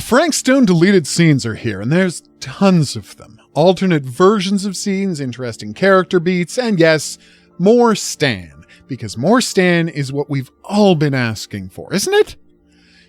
Frank Stone deleted scenes are here, and there's tons of them. Alternate versions of scenes, interesting character beats, and yes, more Stan, because more Stan is what we've all been asking for, isn't it?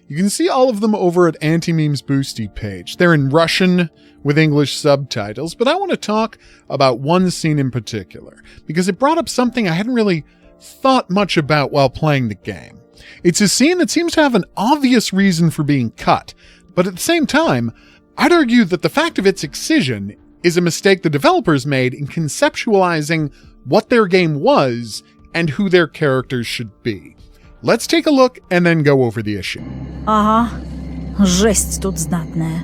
You can see all of them over at Anti-Memes Boosty page. They're in Russian with English subtitles, but I want to talk about one scene in particular, because it brought up something I hadn't really thought much about while playing the game. It's a scene that seems to have an obvious reason for being cut, but at the same time, I'd argue that the fact of its excision is a mistake the developers made in conceptualizing what their game was and who their characters should be. Let's take a look and then go over the issue. Ага, жесть тут знатная.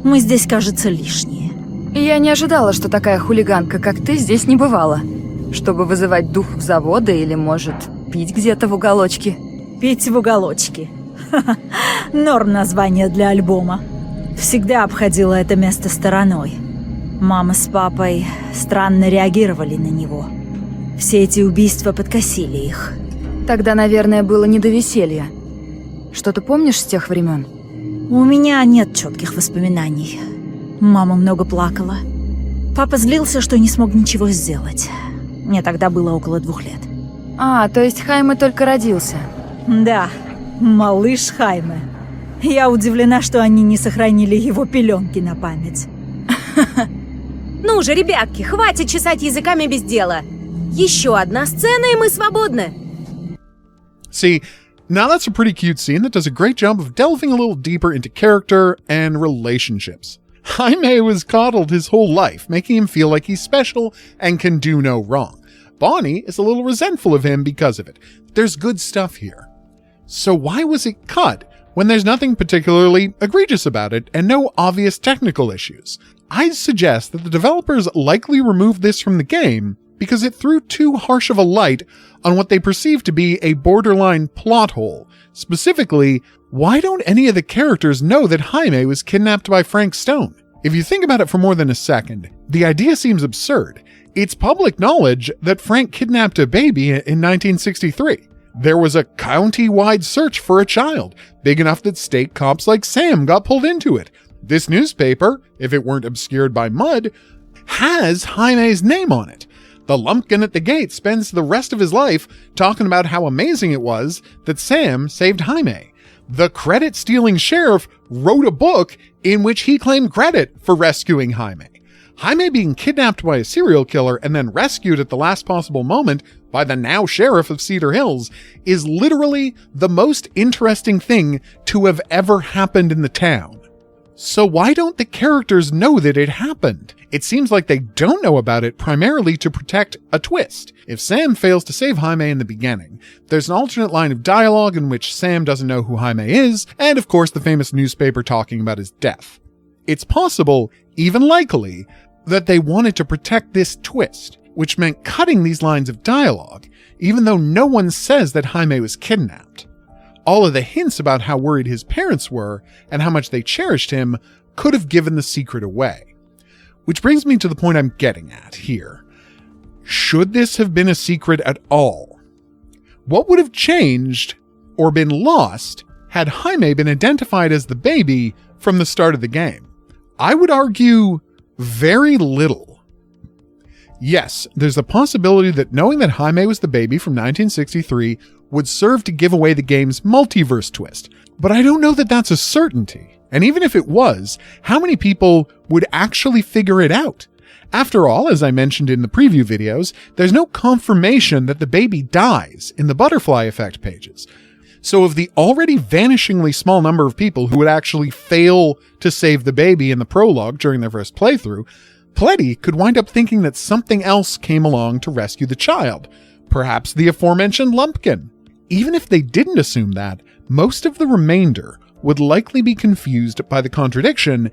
Мы здесь, кажется, лишние. Я не ожидала, что такая хулиганка, как ты, здесь не бывала. Чтобы вызывать духов завода или, может, пить где-то в уголочке. Пить в уголочке. Норм название для альбома. Всегда обходила это место стороной. Мама с папой странно реагировали на него. Все эти убийства подкосили их. Тогда, наверное, было не до веселья. Что ты помнишь с тех времен? У меня нет четких воспоминаний. Мама много плакала. Папа злился, что не смог ничего сделать. Мне тогда было около 2 лет. А, то есть Хайме только родился? Да, малыш Хайме. Я удивлена, что они не сохранили его пеленки на память. Ну же, ребятки, хватит чесать языками без дела. Еще одна сцена, и мы свободны. See, now that's a pretty cute scene that does a great job of delving a little deeper into character and relationships. Jaime was coddled his whole life, making him feel like he's special and can do no wrong. Bonnie is a little resentful of him because of it. There's good stuff here. So why was it cut when there's nothing particularly egregious about it and no obvious technical issues? I'd suggest that the developers likely removed this from the game because it threw too harsh of a light on what they perceived to be a borderline plot hole. Specifically, why don't any of the characters know that Jaime was kidnapped by Frank Stone? If you think about it for more than a second, the idea seems absurd. It's public knowledge that Frank kidnapped a baby in 1963. There was a county-wide search for a child, big enough that state cops like Sam got pulled into it. This newspaper, if it weren't obscured by mud, has Jaime's name on it. The lumpkin at the gate spends the rest of his life talking about how amazing it was that Sam saved Jaime. The credit-stealing sheriff wrote a book in which he claimed credit for rescuing Jaime. Jaime being kidnapped by a serial killer and then rescued at the last possible moment by the now sheriff of Cedar Hills is literally the most interesting thing to have ever happened in the town. So why don't the characters know that it happened? It seems like they don't know about it primarily to protect a twist. If Sam fails to save Jaime in the beginning, there's an alternate line of dialogue in which Sam doesn't know who Jaime is, and of course the famous newspaper talking about his death. It's possible, even likely, that they wanted to protect this twist, which meant cutting these lines of dialogue, even though no one says that Jaime was kidnapped. All of the hints about how worried his parents were and how much they cherished him could have given the secret away. Which brings me to the point I'm getting at here. Should this have been a secret at all? What would have changed or been lost had Jaime been identified as the baby from the start of the game? I would argue very little. Yes, there's the possibility that knowing that Jaime was the baby from 1963 would serve to give away the game's multiverse twist, but I don't know that that's a certainty. And even if it was, how many people would actually figure it out? After all, as I mentioned in the preview videos, there's no confirmation that the baby dies in the butterfly effect pages. So of the already vanishingly small number of people who would actually fail to save the baby in the prologue during their first playthrough, plenty could wind up thinking that something else came along to rescue the child, perhaps the aforementioned Lumpkin. Even if they didn't assume that, most of the remainder would likely be confused by the contradiction,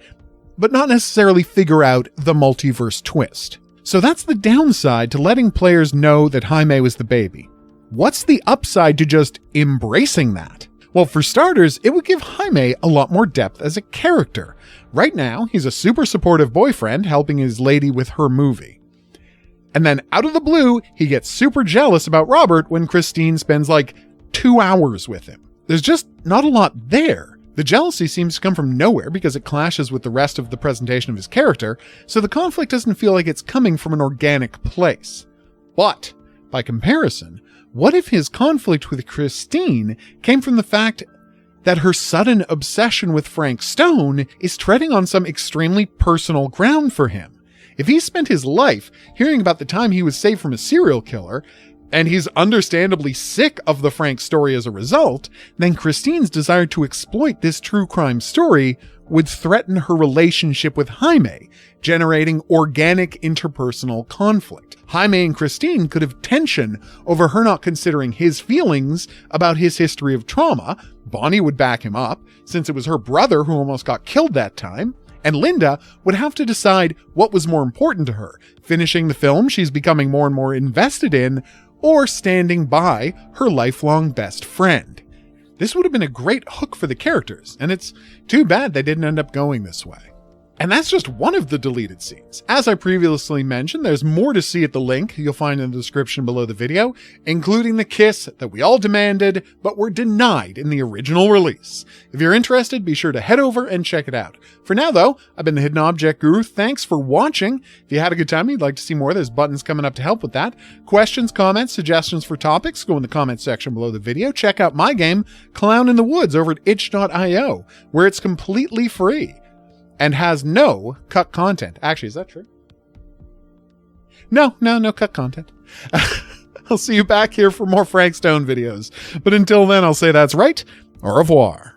but not necessarily figure out the multiverse twist. So that's the downside to letting players know that Jaime was the baby. What's the upside to just embracing that? Well, for starters, it would give Jaime a lot more depth as a character. Right now, he's a super supportive boyfriend helping his lady with her movie. And then out of the blue, he gets super jealous about Robert when Christine spends like 2 hours with him. There's just not a lot there. The jealousy seems to come from nowhere because it clashes with the rest of the presentation of his character, so the conflict doesn't feel like it's coming from an organic place. But, by comparison, what if his conflict with Christine came from the fact that her sudden obsession with Frank Stone is treading on some extremely personal ground for him? If he spent his life hearing about the time he was saved from a serial killer, and he's understandably sick of the Frank story as a result, then Christine's desire to exploit this true crime story would threaten her relationship with Jaime, generating organic interpersonal conflict. Jaime and Christine could have tension over her not considering his feelings about his history of trauma. Bonnie would back him up, since it was her brother who almost got killed that time, and Linda would have to decide what was more important to her, finishing the film she's becoming more and more invested in, or standing by her lifelong best friend. This would have been a great hook for the characters, and it's too bad they didn't end up going this way. And that's just one of the deleted scenes. As I previously mentioned, there's more to see at the link you'll find in the description below the video, including the kiss that we all demanded, but were denied in the original release. If you're interested, be sure to head over and check it out. For now though, I've been the Hidden Object Guru. Thanks for watching. If you had a good time and you'd like to see more, there's buttons coming up to help with that. Questions, comments, suggestions for topics, go in the comment section below the video. Check out my game, Clown in the Woods, over at itch.io, where it's completely free and has no cut content. Actually, is that true? No cut content. I'll see you back here for more Frank Stone videos. But until then, I'll say that's right. Au revoir.